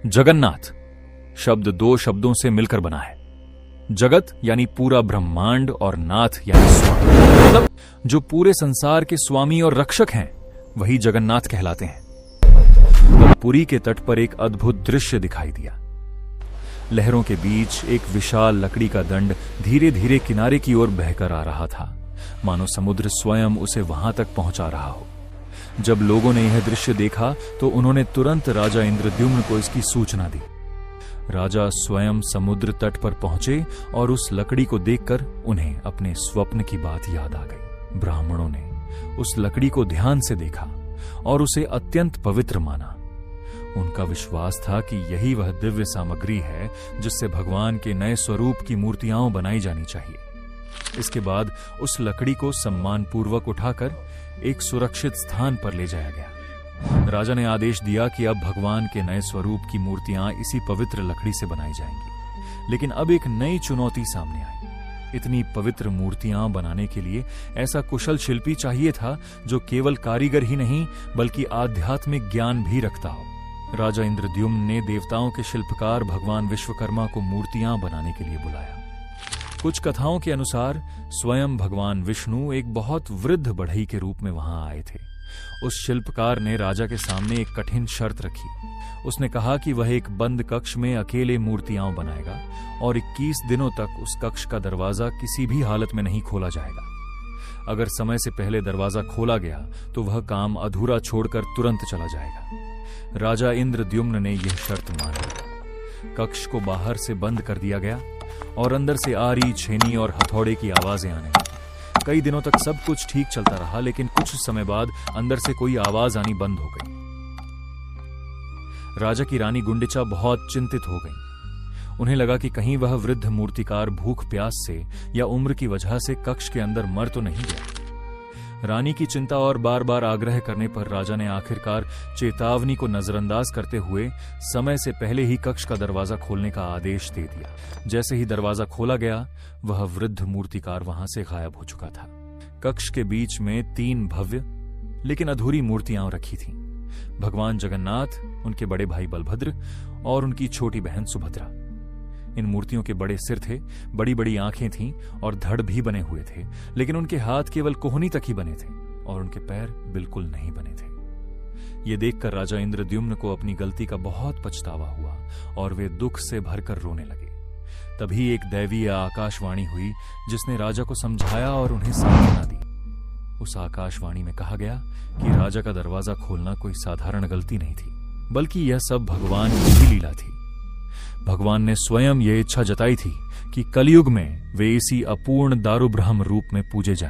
जगन्नाथ शब्द दो शब्दों से मिलकर बना है। जगत यानी पूरा ब्रह्मांड और नाथ यानी स्वामी, मतलब जो पूरे संसार के स्वामी और रक्षक हैं वही जगन्नाथ कहलाते हैं। तब पुरी के तट पर एक अद्भुत दृश्य दिखाई दिया। लहरों के बीच एक विशाल लकड़ी का दंड धीरे धीरे किनारे की ओर बहकर आ रहा था, मानो समुद्र स्वयं उसे वहां तक पहुंचा रहा हो। जब लोगों ने यह दृश्य देखा तो उन्होंने तुरंत राजा इंद्रद्युम्न को इसकी सूचना दी। राजा स्वयं समुद्र तट पर पहुंचे और उस लकड़ी को देखकर उन्हें अपने स्वप्न की बात याद आ गई। ब्राह्मणों ने उस लकड़ी को ध्यान से देखा और उसे अत्यंत पवित्र माना। उनका विश्वास था कि यही वह दिव्य सामग्री है जिससे भगवान के नए स्वरूप की मूर्तियां बनाई जानी चाहिए। इसके बाद उस लकड़ी को सम्मानपूर्वक उठाकर एक सुरक्षित स्थान पर ले जाया गया। राजा ने आदेश दिया कि अब भगवान के नए स्वरूप की मूर्तियां इसी पवित्र लकड़ी से बनाई जाएंगी। लेकिन अब एक नई चुनौती सामने आई। इतनी पवित्र मूर्तियां बनाने के लिए ऐसा कुशल शिल्पी चाहिए था जो केवल कारीगर ही नहीं बल्कि आध्यात्मिक ज्ञान भी रखता हो। राजा इंद्रद्युम्न ने देवताओं के शिल्पकार भगवान विश्वकर्मा को मूर्तियां बनाने के लिए बुलाया। कुछ कथाओं के अनुसार स्वयं भगवान विष्णु एक बहुत वृद्ध बढ़ई के रूप में वहां आए थे। उस शिल्पकार ने राजा के सामने एक कठिन शर्त रखी। उसने कहा कि वह एक बंद कक्ष में अकेले मूर्तियां बनाएगा और 21 दिनों तक उस कक्ष का दरवाजा किसी भी हालत में नहीं खोला जाएगा। अगर समय से पहले दरवाजा खोला गया तो वह काम अधूरा छोड़कर तुरंत चला जाएगा। राजा इंद्रद्युम्न ने यह शर्त मान ली। कक्ष को बाहर से बंद कर दिया गया और अंदर से आरी, छेनी और हथौड़े की आवाजें आने लगी। कई दिनों तक सब कुछ ठीक चलता रहा, लेकिन कुछ समय बाद अंदर से कोई आवाज आनी बंद हो गई। राजा की रानी गुंडिचा बहुत चिंतित हो गई। उन्हें लगा कि कहीं वह वृद्ध मूर्तिकार भूख प्यास से या उम्र की वजह से कक्ष के अंदर मर तो नहीं गया। रानी की चिंता और बार बार आग्रह करने पर राजा ने आखिरकार चेतावनी को नजरअंदाज करते हुए समय से पहले ही कक्ष का दरवाजा खोलने का आदेश दे दिया। जैसे ही दरवाजा खोला गया वह वृद्ध मूर्तिकार वहां से गायब हो चुका था। कक्ष के बीच में 3 भव्य लेकिन अधूरी मूर्तियां रखी थीं। भगवान जगन्नाथ, उनके बड़े भाई बलभद्र और उनकी छोटी बहन सुभद्रा। इन मूर्तियों के बड़े सिर थे, बड़ी बड़ी आंखें थीं और धड़ भी बने हुए थे, लेकिन उनके हाथ केवल कोहनी तक ही बने थे और उनके पैर बिल्कुल नहीं बने थे। ये देखकर राजा इंद्रद्युम्न को अपनी गलती का बहुत पछतावा हुआ और वे दुख से भरकर रोने लगे। तभी एक दैवीय आकाशवाणी हुई जिसने राजा को समझाया और उन्हें सांत्वना दी। उस आकाशवाणी में कहा गया कि राजा का दरवाजा खोलना कोई साधारण गलती नहीं थी, बल्कि यह सब भगवान की ही लीला थी। भगवान ने स्वयं यह इच्छा जताई थी कि कलयुग में वे इसी अपूर्ण दारुब्रह्म रूप में पूजे जाएं।